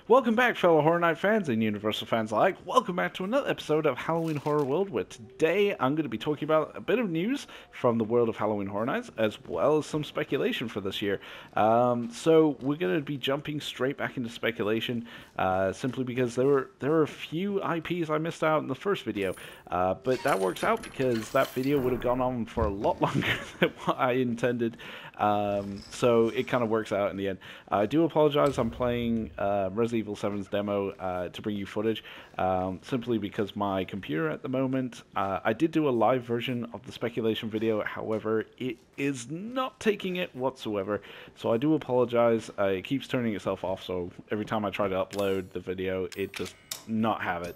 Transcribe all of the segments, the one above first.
Welcome back, fellow Horror Night fans and Universal fans alike. Welcome back to another episode of Halloween Horror World, where today I'm going to be talking about a bit of news from the world of Halloween Horror Nights, as well as some speculation for this year. So we're going to be jumping straight back into speculation, simply because there were a few IPs I missed out in the first video, but that works out because that video would have gone on for a lot longer than what I intended. So it kind of works out in the end. I do apologize. I'm playing Resident Evil 7's demo to bring you footage, simply because my computer at the moment, I did do a live version of the speculation video, however, it is not taking it whatsoever, so I do apologize. It keeps turning itself off, so every time I try to upload the video, it does not have it.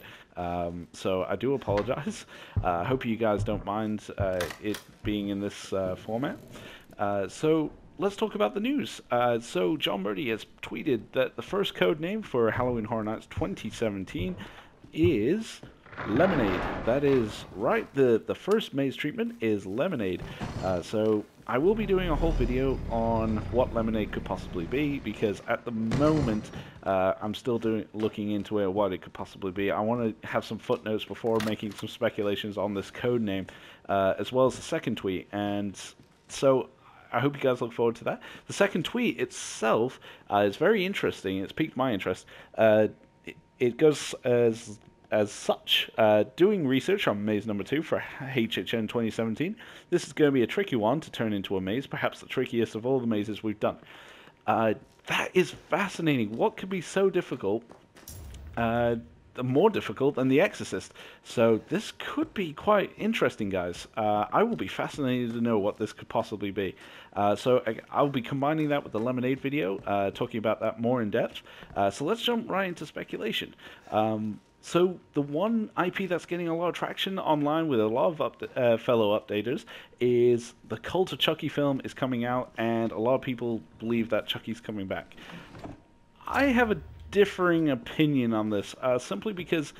So I do apologize. I hope you guys don't mind it being in this format. So let's talk about the news. So John Murdy has tweeted that the first code name for Halloween Horror Nights 2017 is Lemonade. That is right. The first maze treatment is Lemonade. So I will be doing a whole video on what Lemonade could possibly be, because at the moment I'm still looking into it, what it could possibly be. I want to have some footnotes before making some speculations on this code name, as well as the second tweet. And so I hope you guys look forward to that. The second tweet itself is very interesting. It's piqued my interest. It goes as such. Doing research on maze number 2 for HHN 2017. This is going to be a tricky one to turn into a maze, perhaps the trickiest of all the mazes we've done. That is fascinating. What could be so difficult? More difficult than The Exorcist. So this could be quite interesting, guys. I will be fascinated to know what this could possibly be. So I'll be combining that with the Lemonade video, talking about that more in depth. So let's jump right into speculation. So the one IP that's getting a lot of traction online with a lot of fellow updaters is the Cult of Chucky film is coming out, and a lot of people believe that Chucky's coming back. I have a differing opinion on this, simply because,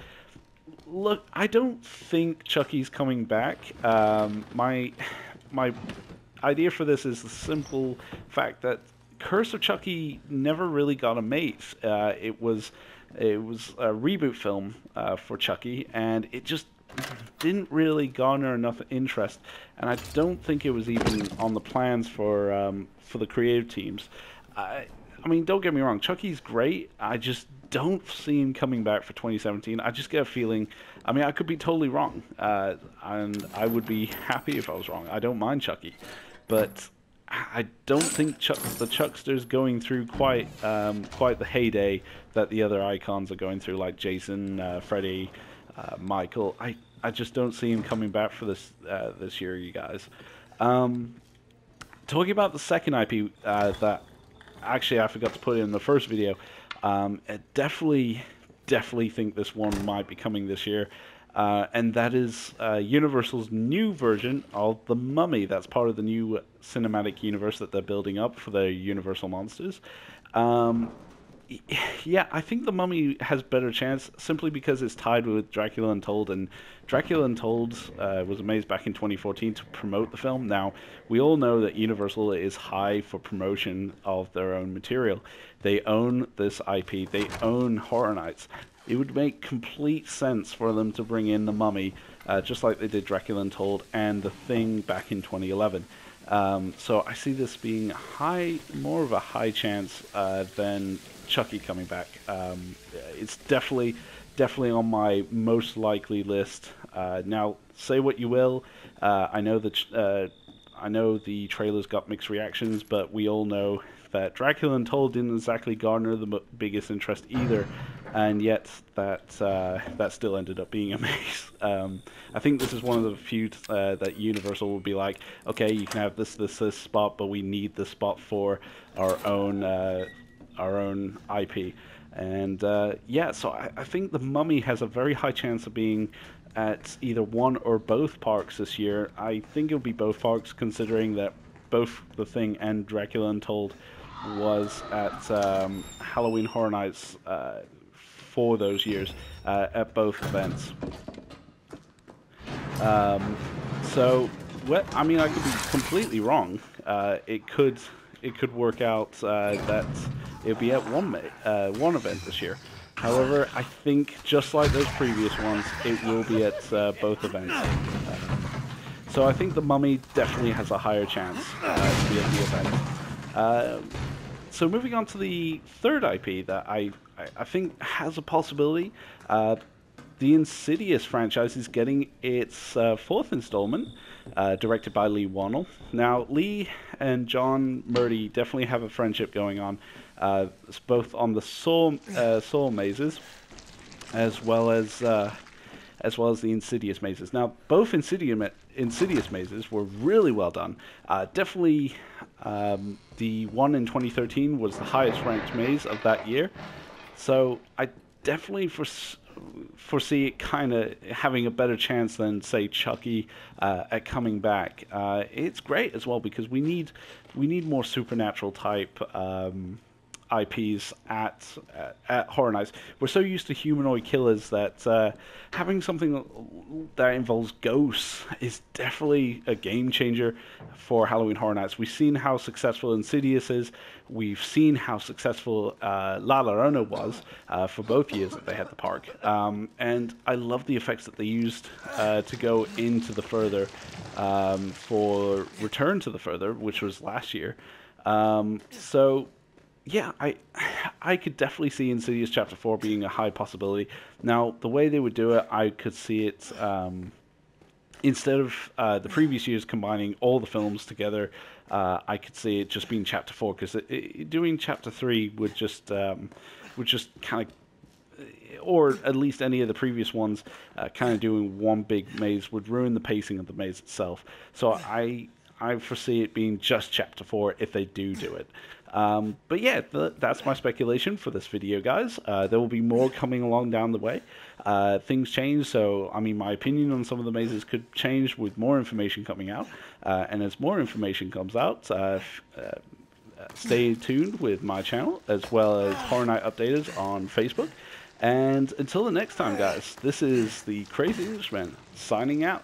look, I don't think Chucky's coming back. My idea for this is the simple fact that Curse of Chucky never really got a maze. It was a reboot film for Chucky, and it just didn't really garner enough interest, and I don't think it was even on the plans for the creative teams. I mean, don't get me wrong, Chucky's great. I just don't see him coming back for 2017. I just get a feeling, I mean, I could be totally wrong, and I would be happy if I was wrong. I don't mind Chucky, but I don't think the Chuckster's going through quite the heyday that the other icons are going through, like Jason, Freddy, Michael. I just don't see him coming back for this year, you guys. Talking about the second IP that actually I forgot to put in the first video, I definitely think this one might be coming this year, and that is Universal's new version of the Mummy. That's part of the new cinematic universe that they're building up for the Universal monsters. Yeah, I think the Mummy has better chance simply because it's tied with Dracula Untold, and Dracula Untold was a maze back in 2014 to promote the film. Now, we all know that Universal is high for promotion of their own material. They own this IP, they own Horror Nights. It would make complete sense for them to bring in the Mummy, just like they did Dracula Untold and The Thing back in 2011. So I see this being more of a high chance than Chucky coming back. It's definitely on my most likely list. Now, say what you will. I know the trailer's got mixed reactions, but we all know that Dracula Untold didn't exactly garner the biggest interest either, and yet that still ended up being a maze. I think this is one of the few that Universal will be like, okay, you can have this spot, but we need the spot for our own IP. And yeah, so I think the Mummy has a very high chance of being at either one or both parks this year. I think it'll be both parks, considering that both The Thing and Dracula Untold was at Halloween Horror Nights for those years at both events. So, well, I mean, I could be completely wrong. It could work out that it'll be at one event this year. However, I think just like those previous ones, it will be at both events. So I think the Mummy definitely has a higher chance to be at the event. So moving on to the third IP that I think has a possibility. The Insidious franchise is getting its fourth installment, directed by Lee Wannell. Now, Lee and John Murdy definitely have a friendship going on, both on the Saw mazes, as well as the Insidious mazes. Now, both Insidious mazes were really well done. Definitely, the one in 2013 was the highest ranked maze of that year. So I definitely foresee it kind of having a better chance than, say, Chucky at coming back. It's great as well because we need more supernatural type IPs at Horror Nights. We're so used to humanoid killers that having something that involves ghosts is definitely a game changer for Halloween Horror Nights. We've seen how successful Insidious is. We've seen how successful La Llorona was for both years that they had the park. And I love the effects that they used to go into the Further for Return to the Further, which was last year. So yeah, I could definitely see Insidious Chapter 4 being a high possibility. Now, the way they would do it, I could see it, instead of the previous years combining all the films together, I could see it just being Chapter 4, because doing Chapter 3 would just kind of, or at least any of the previous ones, kind of doing one big maze would ruin the pacing of the maze itself. So I foresee it being just Chapter 4 if they do it. But yeah, that's my speculation for this video, guys. There will be more coming along down the way. Things change, so I mean, my opinion on some of the mazes could change with more information coming out. And as more information comes out, stay tuned with my channel, as well as Horror Night Updaters on Facebook. And until the next time, guys, this is the Crazy Englishman signing out.